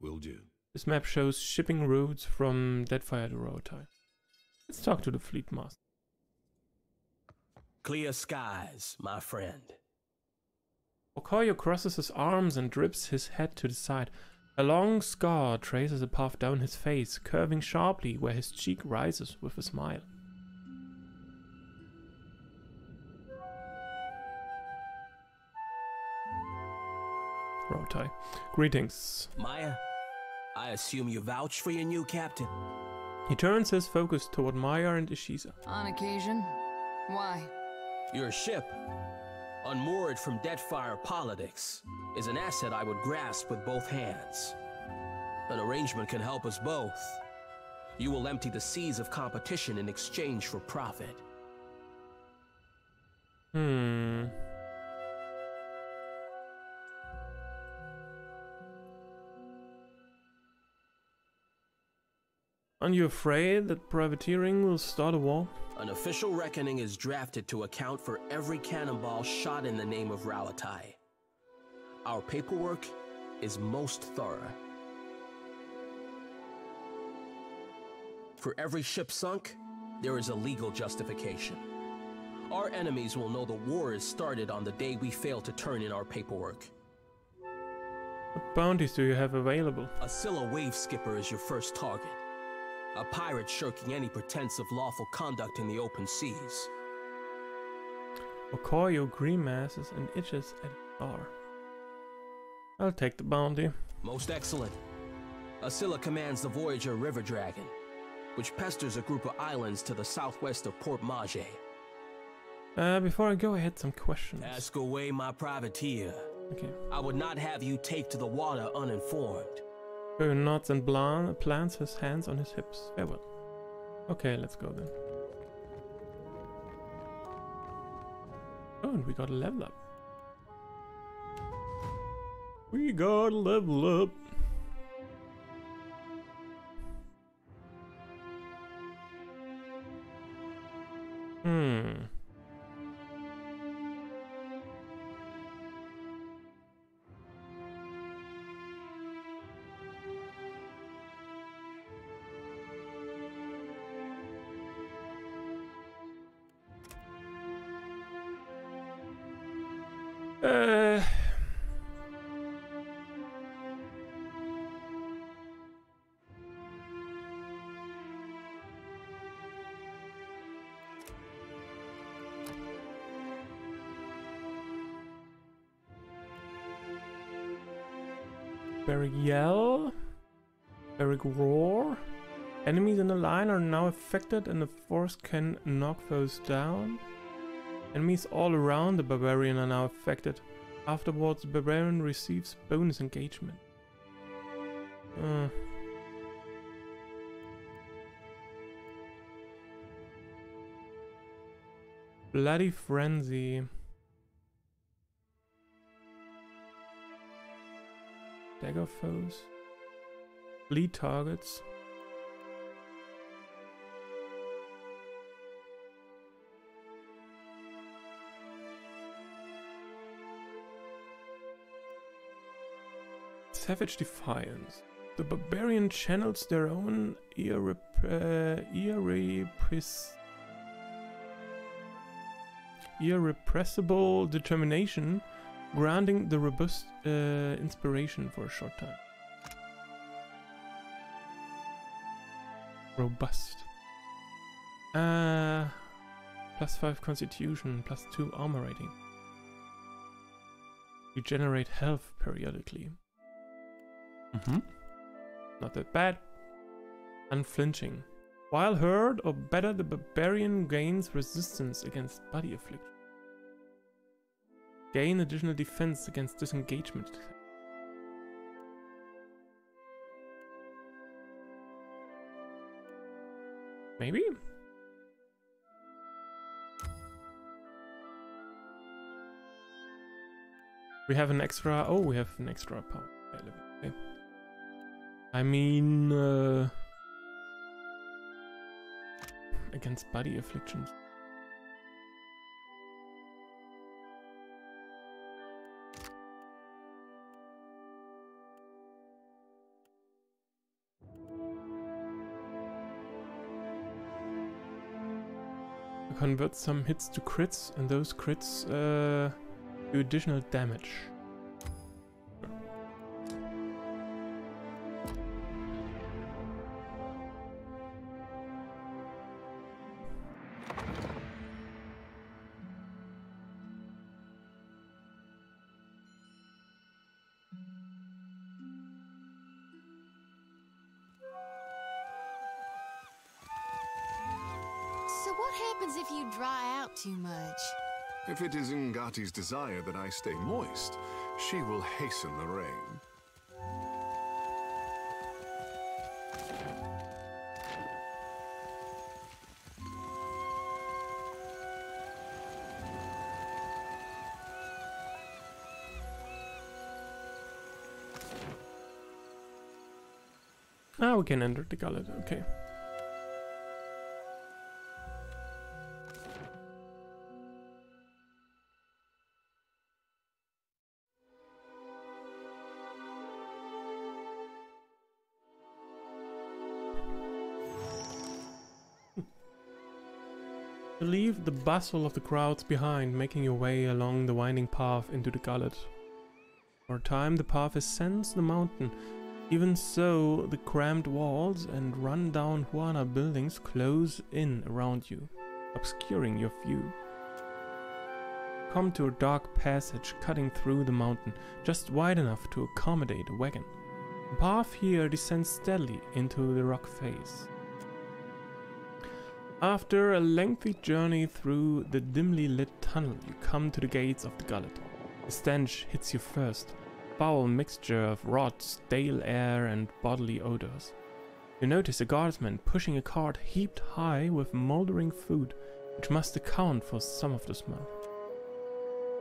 will do. This map shows shipping routes from Deadfire to Rautai. Let's talk to the fleet master. Clear skies, my friend. Okoyo crosses his arms and drips his head to the side. A long scar traces a path down his face, curving sharply where his cheek rises with a smile. Rautai. Greetings. Maya, I assume you vouch for your new captain? He turns his focus toward Maya and Ishiza. On occasion. Why? Your ship, unmoored from Deadfire politics, is an asset I would grasp with both hands. An arrangement can help us both. You will empty the seas of competition in exchange for profit. Aren't you afraid that privateering will start a war? An official reckoning is drafted to account for every cannonball shot in the name of Rautai. Our paperwork is most thorough. For every ship sunk, there is a legal justification. Our enemies will know the war is started on the day we fail to turn in our paperwork. What bounties do you have available? A Scylla wave skipper is your first target. A pirate shirking any pretense of lawful conduct in the open seas. Okoyo grimaces and itches at his bar. I'll take the bounty. Most excellent. A Scylla commands the Voyager River Dragon, which pesters a group of islands to the southwest of Port Mage. Before I go, I had some questions. Ask away, my privateer. Okay. I would not have you take to the water uninformed. Okoyo nods and plants his hands on his hips. Farewell. Okay, let's go then. Oh, and we got a level up. We got a level up. Beric yell. Beric roar. Enemies in the line are now affected and the force can knock those down. Enemies all around the barbarian are now affected. Afterwards, the barbarian receives bonus engagement. Bloody frenzy. Dagger foes. Bleed targets. Savage Defiance. The barbarian channels their own irrepressible determination, granting the robust inspiration for a short time. Robust. +5 constitution, +2 armor rating. Regenerate health periodically. Not that bad. Unflinching. While hurt or better, the barbarian gains resistance against body affliction. Gain additional defense against disengagement. Maybe? We have an extra... Oh, we have an extra power. Okay. I mean... against body afflictions. convert some hits to crits, and those crits do additional damage. So what happens if you dry out too much? If it is Ngati's desire that I stay moist, she will hasten the rain. Ah, we can enter the gullet, okay. You leave the bustle of the crowds behind, making your way along the winding path into the gullet. For a time the path ascends the mountain. Even so, the cramped walls and run-down Huana buildings close in around you, obscuring your view. Come to a dark passage cutting through the mountain, just wide enough to accommodate a wagon. The path here descends steadily into the rock face. After a lengthy journey through the dimly lit tunnel, you come to the gates of the gullet. The stench hits you first, a foul mixture of rot, stale air, and bodily odors. You notice a guardsman pushing a cart heaped high with moldering food, which must account for some of the smell.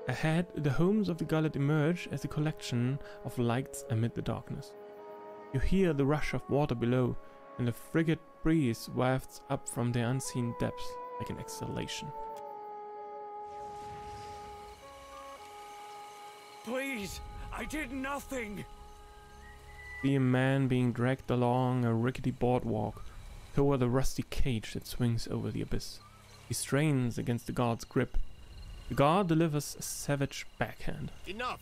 Ahead, the homes of the gullet emerge as a collection of lights amid the darkness. You hear the rush of water below, and a frigid breeze wafts up from the unseen depths like an exhalation. Please, I did nothing. See a man being dragged along a rickety boardwalk toward a rusty cage that swings over the abyss. He strains against the guard's grip. The guard delivers a savage backhand. Enough!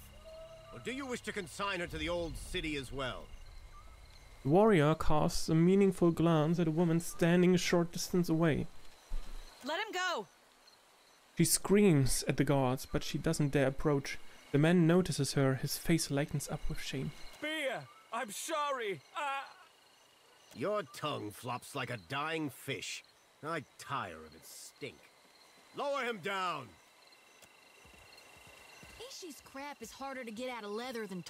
Or do you wish to consign her to the old city as well? The warrior casts a meaningful glance at a woman standing a short distance away. Let him go! She screams at the guards, but she doesn't dare approach. The man notices her, his face lightens up with shame. Beer! I'm sorry! Your tongue flops like a dying fish. I tire of its stink. Lower him down! Ishi's crap is harder to get out of leather than...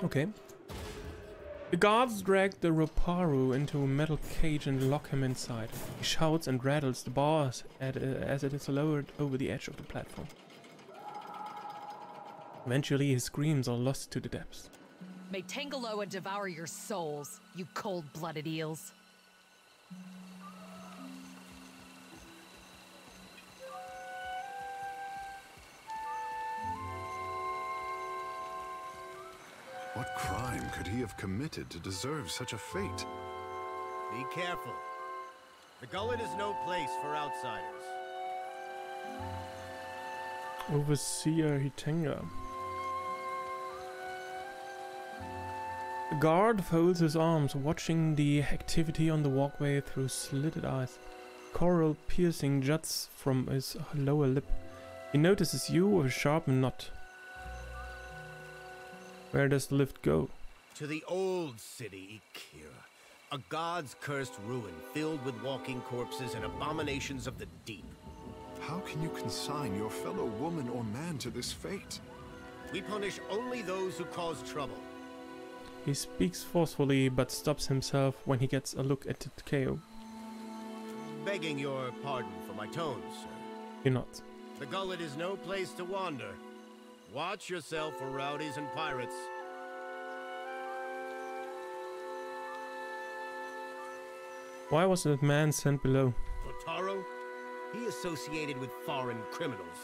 Okay. The guards drag the Roparu into a metal cage and lock him inside. He shouts and rattles the bars as it is lowered over the edge of the platform. Eventually his screams are lost to the depths. May Tangaloa devour your souls, you cold-blooded eels. What crime could he have committed to deserve such a fate? Be careful. The gullet is no place for outsiders. Overseer Hitenga. The guard folds his arms, watching the activity on the walkway through slitted eyes. Coral piercing juts from his lower lip. He notices you with a sharp knot. Where does the lift go? To the old city, Ikira. A god's cursed ruin filled with walking corpses and abominations of the deep. How can you consign your fellow woman or man to this fate? We punish only those who cause trouble. He speaks forcefully but stops himself when he gets a look at Takeo. Begging your pardon for my tones, sir. He nods. The gullet is no place to wander. Watch yourself for rowdies and pirates. Why was that man sent below? Otaro? He associated with foreign criminals.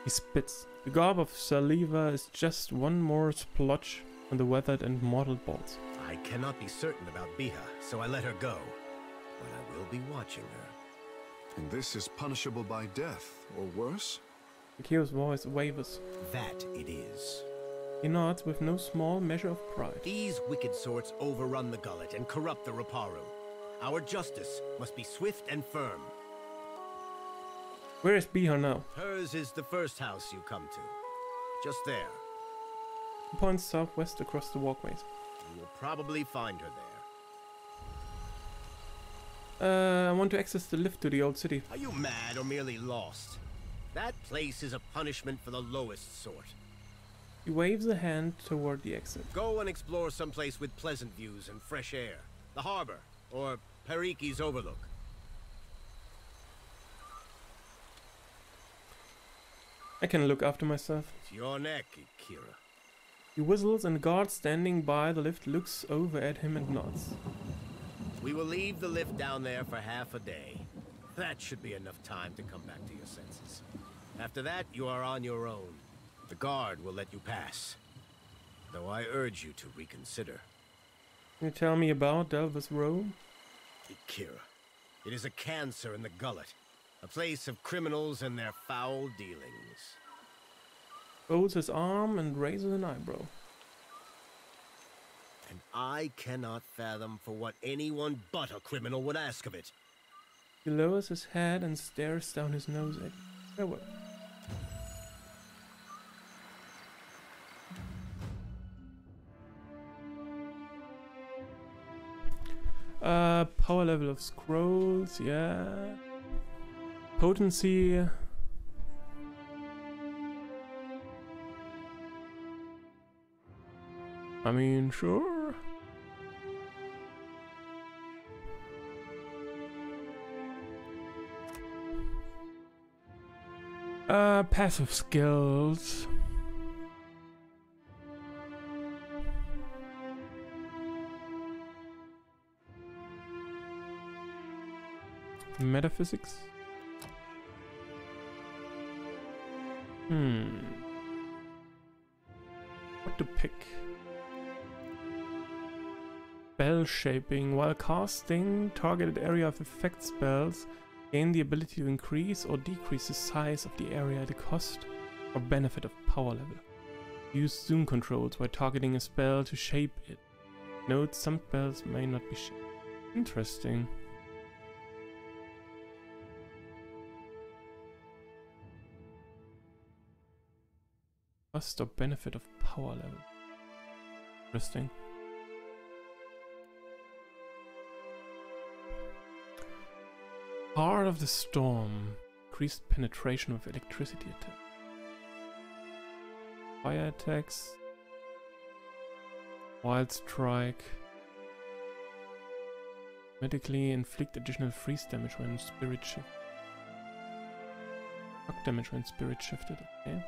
He spits. The garb of saliva is just one more splotch on the weathered and mottled boards. I cannot be certain about Biha, so I let her go. but I will be watching her. And this is punishable by death, or worse? Akira's voice wavers. That it is. He nods with no small measure of pride. These wicked sorts overrun the gullet and corrupt the Raparu. Our justice must be swift and firm. Where is Bihar now? Hers is the first house you come to. Just there. He points southwest across the walkways. You will probably find her there. I want to access the lift to the old city. Are you mad or merely lost? That place is a punishment for the lowest sort. He waves a hand toward the exit. Go and explore someplace with pleasant views and fresh air. The harbor, or Periki's Overlook. I can look after myself. It's your neck, Akira. He whistles and the guard standing by the lift looks over at him and nods. We will leave the lift down there for half a day. That should be enough time to come back to your senses. After that, you are on your own. The guard will let you pass. Though I urge you to reconsider. Can you tell me about Delva's Row? Akira, it is a cancer in the gullet. A place of criminals and their foul dealings. Folds his arm and raises an eyebrow. And I cannot fathom for what anyone but a criminal would ask of it. He lowers his head and stares down his nose at farewell. Power level of scrolls, yeah. Potency. I mean, sure. Passive skills. Metaphysics. What to pick? Spell shaping. While casting targeted area of effect spells, gain the ability to increase or decrease the size of the area at a cost or benefit of power level. Use zoom controls while targeting a spell to shape it. Note some spells may not be shaped. Interesting. Cost or benefit of power level. Interesting. Heart of the Storm. Increased penetration of electricity attack. Fire attacks. Wild Strike. Medically inflict additional freeze damage when spirit shift. Shock damage when spirit shifted. Okay.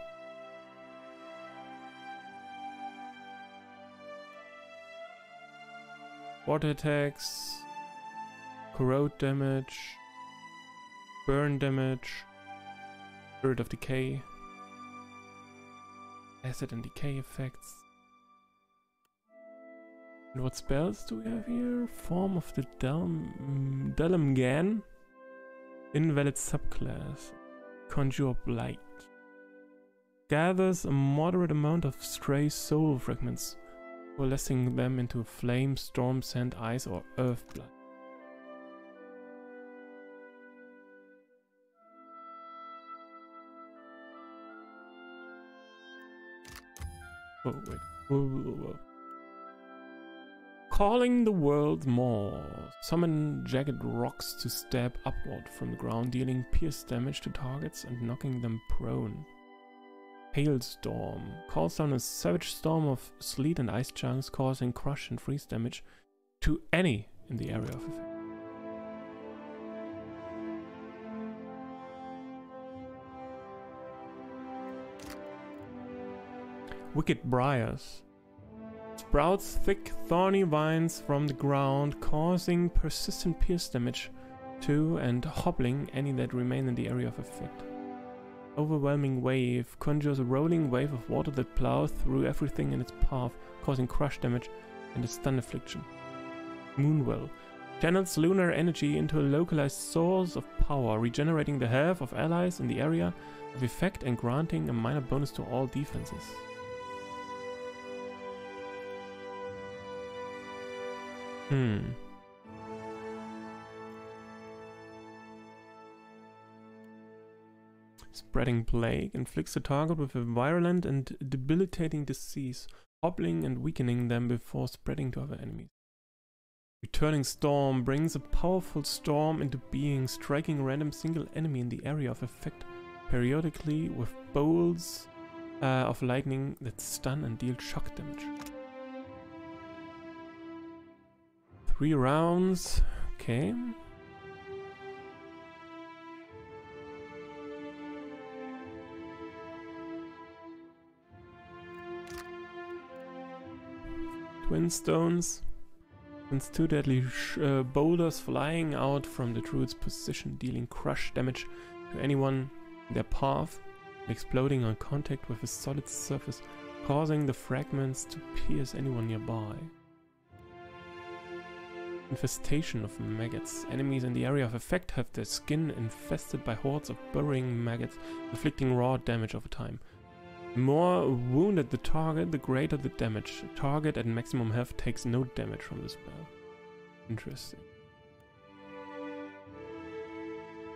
Water attacks. Corrode damage. Burn damage, Spirit of Decay, Acid and Decay effects. And what spells do we have here? Form of the Dalamgan, invalid subclass, Conjure Blight. Gathers a moderate amount of stray soul fragments, coalescing them into flame, storm, sand, ice, or earth blood. Oh, wait. Whoa. Calling the world more. Summon jagged rocks to stab upward from the ground, dealing pierce damage to targets and knocking them prone. Hailstorm. Calls down a savage storm of sleet and ice chunks, causing crush and freeze damage to any in the area of effect. Wicked Briars. Sprouts thick, thorny vines from the ground, causing persistent pierce damage to and hobbling any that remain in the area of effect. Overwhelming Wave conjures a rolling wave of water that plows through everything in its path, causing crush damage and a stun affliction. Moonwell. Channels lunar energy into a localized source of power, regenerating the health of allies in the area of effect and granting a minor bonus to all defenses. Spreading plague inflicts the target with a virulent and debilitating disease, hobbling and weakening them before spreading to other enemies. Returning Storm brings a powerful storm into being, striking a random single enemy in the area of effect periodically with bolts of lightning that stun and deal shock damage. 3 rounds, okay. Twin stones. Sends 2 deadly boulders flying out from the druid's position, dealing crush damage to anyone in their path, and exploding on contact with a solid surface, causing the fragments to pierce anyone nearby. Infestation of maggots. Enemies in the area of effect have their skin infested by hordes of burrowing maggots, inflicting raw damage over time. The more wounded the target, the greater the damage. The target at maximum health takes no damage from the spell. Interesting.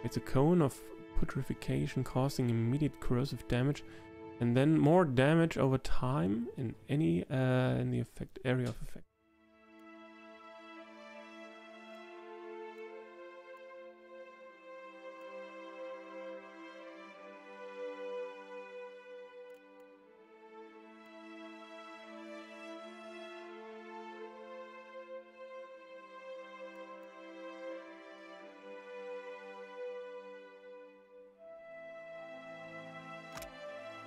It's a cone of putrefaction causing immediate corrosive damage, and then more damage over time in any in the area of effect.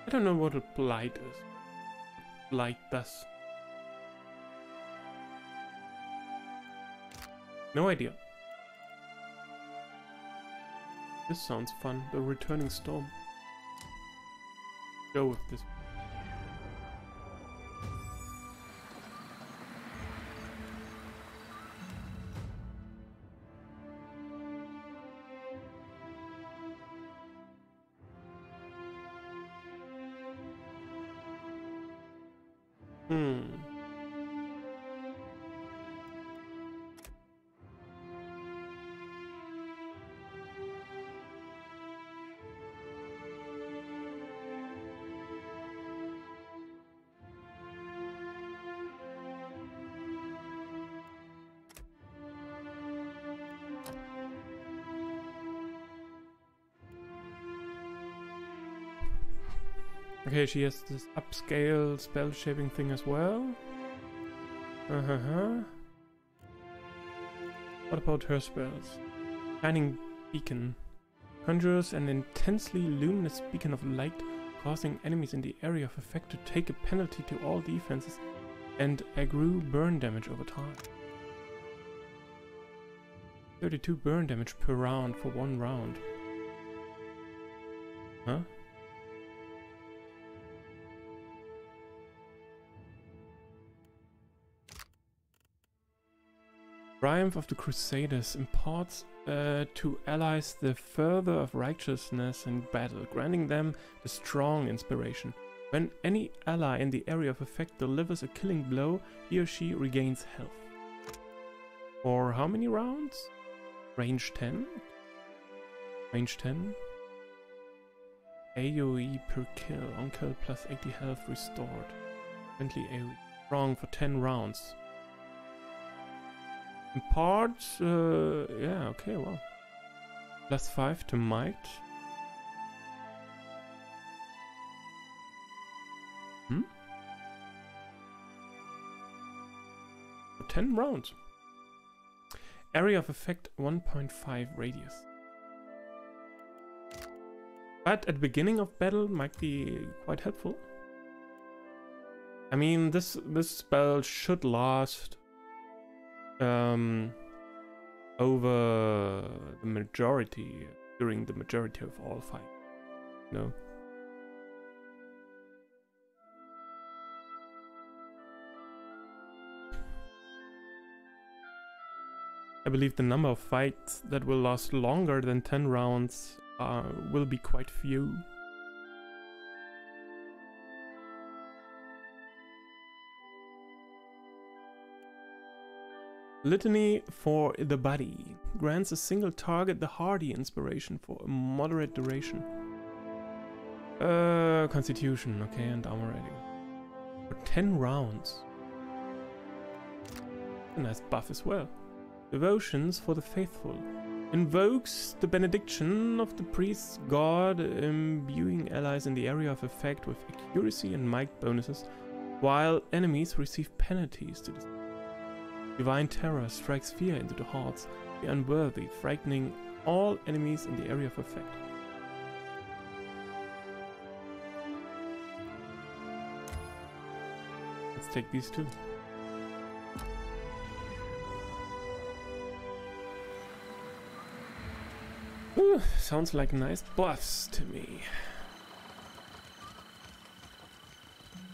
I don't know what a blight is. Blight does. No idea. This sounds fun. The Returning Storm. Go with this. Okay, she has this upscale spell shaping thing as well. What about her spells? Shining Beacon. Conjures an intensely luminous beacon of light, causing enemies in the area of effect to take a penalty to all defenses and accrue burn damage over time. 32 burn damage per round for 1 round. Huh? Triumph of the Crusaders imparts to allies the fervor of righteousness in battle, granting them the strong inspiration. When any ally in the area of effect delivers a killing blow, he or she regains health. For how many rounds? Range 10? Range 10? AoE per kill, on kill plus 80 health restored. Friendly AoE. Strong for 10 rounds. Imparts, yeah, okay, wow. Plus 5 to might. For 10 rounds. Area of effect 1.5 radius. But at the beginning of battle might be quite helpful. I mean, this spell should last over the majority, during the majority of all fights. No. I believe the number of fights that will last longer than 10 rounds will be quite few. Litany for the Body grants a single target the Hardy inspiration for a moderate duration. Constitution, okay, and armor rating. For 10 rounds. A nice buff as well. Devotions for the Faithful. Invokes the benediction of the priest's god, imbuing allies in the area of effect with accuracy and might bonuses, while enemies receive penalties to this. Divine Terror strikes fear into the hearts, the unworthy, frightening all enemies in the area of effect. Let's take these two. Ooh, sounds like nice buffs to me.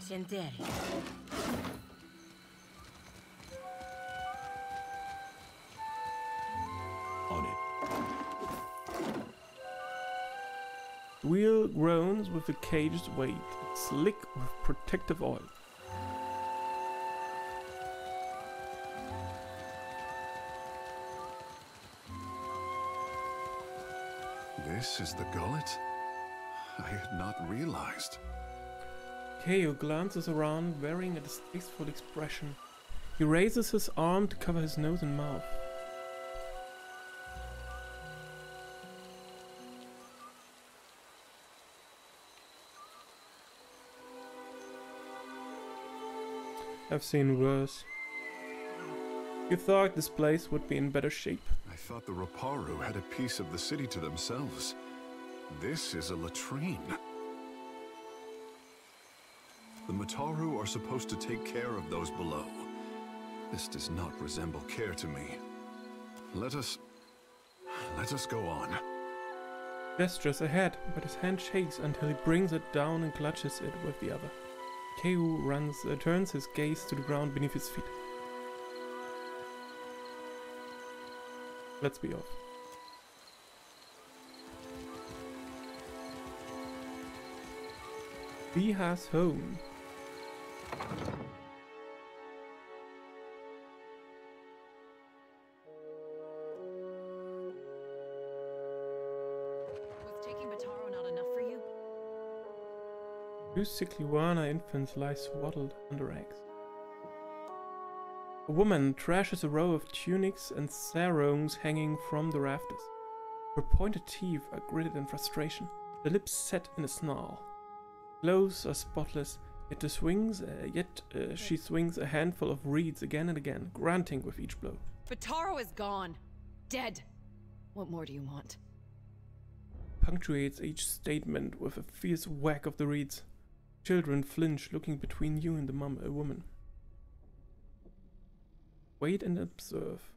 Senderi. On it. Wheel groans with a cage's weight, slick with protective oil. This is the gullet? I had not realized. Keo glances around, wearing a distasteful expression. He raises his arm to cover his nose and mouth. I've seen worse. You thought this place would be in better shape. I thought the Raparu had a piece of the city to themselves. This is a latrine. The Mataru are supposed to take care of those below. This does not resemble care to me. Let us go on. Gestures ahead, but his hand shakes until he brings it down and clutches it with the other. Keu turns his gaze to the ground beneath his feet. Let's be off. Biha's home. Was taking Bataro not enough for you? Two Sikliwana infants lie swaddled under eggs. A woman trashes a row of tunics and sarongs hanging from the rafters. Her pointed teeth are gritted in frustration, the lips set in a snarl. Clothes are spotless, yet she swings a handful of reeds again and again, grunting with each blow. Bataro is gone. Dead. What more do you want? Punctuates each statement with a fierce whack of the reeds. Children flinch, looking between you and a woman. Wait and observe.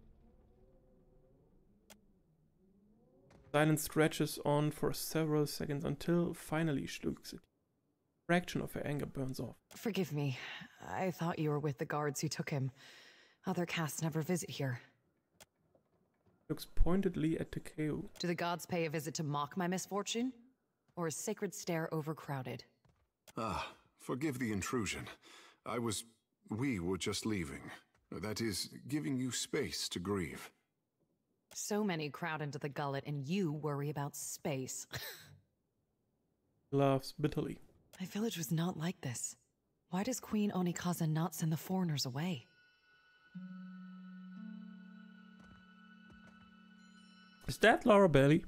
Silence stretches on for several seconds until finally she looks at you. A fraction of her anger burns off. Forgive me. I thought you were with the guards who took him. Other casts never visit here. Looks pointedly at Takeo. Do the gods pay a visit to mock my misfortune? Or is Sacred Stair overcrowded? Ah, forgive the intrusion. We were just leaving. That is, giving you space to grieve. So many crowd into the gullet and you worry about space. Laughs bitterly. My village was not like this. Why does Queen Onikaza not send the foreigners away? Is that Laura Bailey?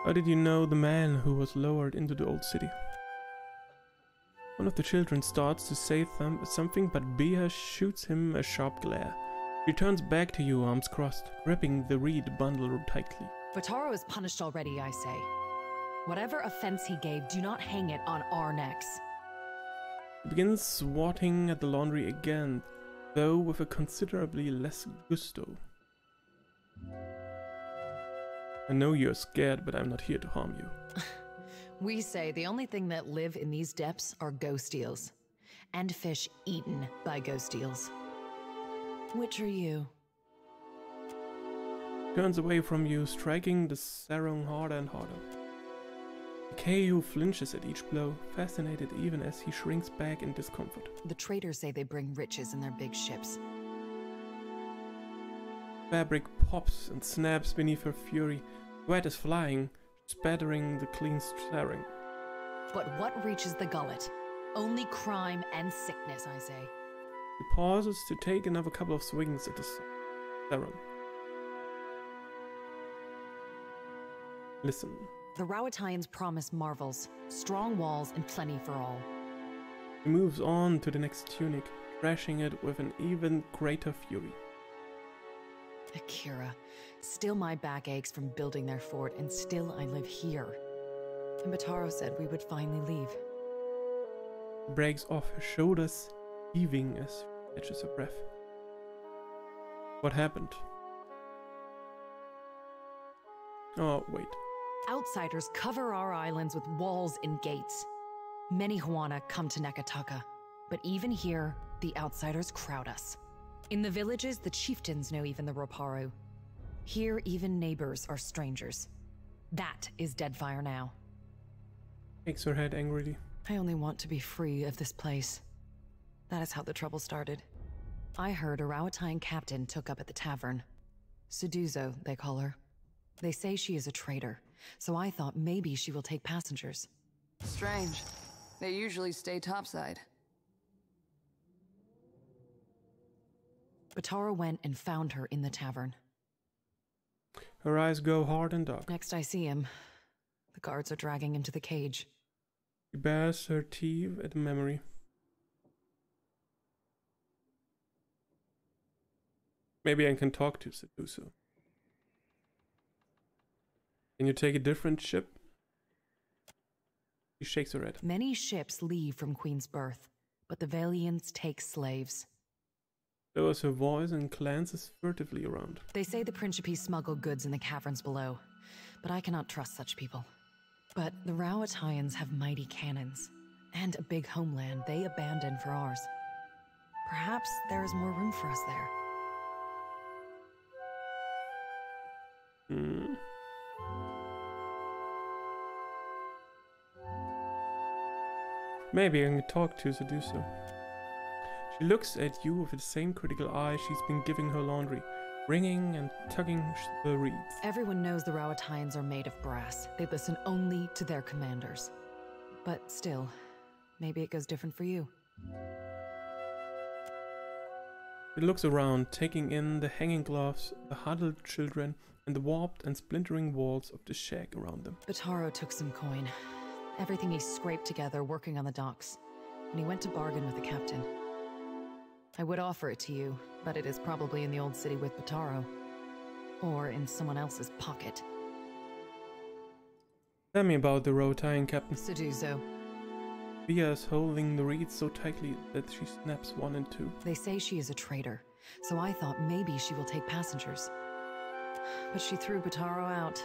How did you know the man who was lowered into the old city? One of the children starts to say something, but Bia shoots him a sharp glare. He turns back to you, arms crossed, gripping the reed bundle tightly. Bataro is punished already, I say. Whatever offense he gave, do not hang it on our necks. He begins swatting at the laundry again, though with a considerably less gusto. I know you're scared, but I'm not here to harm you. We say the only thing that live in these depths are ghost eels. And fish eaten by ghost eels. Which are you? Turns away from you, striking the sarong harder and harder. Keiju flinches at each blow, fascinated even as he shrinks back in discomfort. The traders say they bring riches in their big ships. Fabric pops and snaps beneath her fury. Sweat is flying, spattering the clean sarong. But what reaches the gullet? Only crime and sickness, I say. He pauses to take another couple of swings at the sarong. Listen. The Rowattians promise marvels, strong walls, and plenty for all. He moves on to the next tunic, thrashing it with an even greater fury. Akira, still my back aches from building their fort, and still I live here. And Bataro said we would finally leave. He breaks off her shoulders, heaving as she catches her breath. What happened? Oh, wait. Outsiders cover our islands with walls and gates. Many Huana come to Nekataka, but even here, the outsiders crowd us. In the villages, the chieftains know even the Roparu. Here, even neighbors are strangers. That is Deadfire now. Shakes her head angrily. I only want to be free of this place. That is how the trouble started. I heard a Rowattian captain took up at the tavern. Suduzo, they call her. They say she is a traitor, so I thought maybe she will take passengers. Strange. They usually stay topside. Bataro went and found her in the tavern. Her eyes go hard and dark. Next I see him, the guards are dragging him to the cage. She bares her teeth at the memory. Maybe I can talk to Suduzo. Can you take a different ship? She shakes her head. Many ships leave from Queen's Birth, but the Valiants take slaves. Lowers her voice and glances furtively around. They say the Principe smuggle goods in the caverns below, but I cannot trust such people. But the Rowattians have mighty cannons, and a big homeland they abandoned for ours. Perhaps there is more room for us there. Maybe I can talk to Suduzo. She looks at you with the same critical eye she's been giving her laundry, wringing and tugging the reeds. Everyone knows the Rowattians are made of brass. They listen only to their commanders. But still, maybe it goes different for you. She looks around, taking in the hanging gloves, the huddled children, and the warped and splintering walls of the shack around them. Bataro took some coin. Everything he scraped together working on the docks. And he went to bargain with the captain. I would offer it to you, but it is probably in the old city with Bataro. Or in someone else's pocket. Tell me about the Rowattian captain. Suduzo. Via is holding the reeds so tightly that she snaps one in two. They say she is a traitor, so I thought maybe she will take passengers. But she threw Bataro out.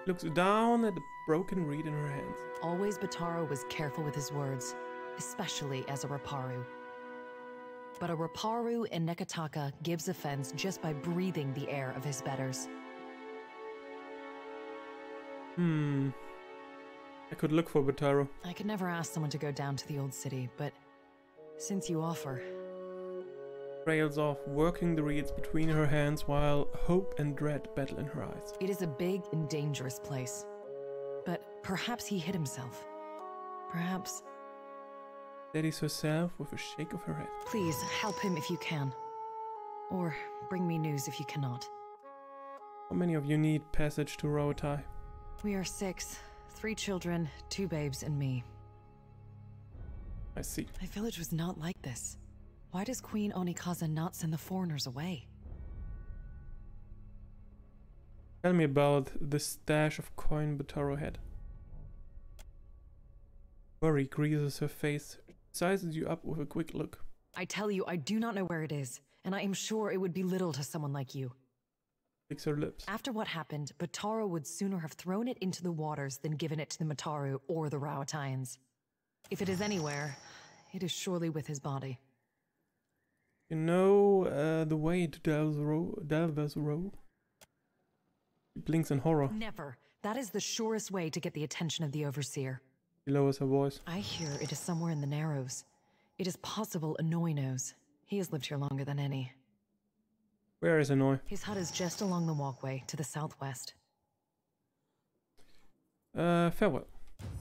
Looks down at the broken reed in her hands. Always Bataro was careful with his words, especially as a Roparu. But a Roparu in Nekataka gives offense just by breathing the air of his betters. I could look for Bataro. I could never ask someone to go down to the old city, but since you offer... Trails off, working the reeds between her hands while hope and dread battle in her eyes. It is a big and dangerous place. But perhaps he hid himself. Perhaps... Steadies herself with a shake of her head. Please, help him if you can. Or bring me news if you cannot. How many of you need passage to Rowattai? We are 6. 3 children, 2 babes, and me. I see. My village was not like this. Why does Queen Onikaza not send the foreigners away? Tell me about the stash of coin Bataro had. Worry greases her face, sizes you up with a quick look. I tell you, I do not know where it is, and I am sure it would be little to someone like you. Licks her lips. After what happened, Batara would sooner have thrown it into the waters than given it to the Mataru or the Rauatines. If it is anywhere, it is surely with his body. You know the way to Delva's Row? He blinks in horror. Never. That is the surest way to get the attention of the Overseer. She lowers her voice. I hear it is somewhere in the Narrows. It is possible Anoi knows. He has lived here longer than any. Where is Anoi? His hut is just along the walkway to the southwest. Farewell.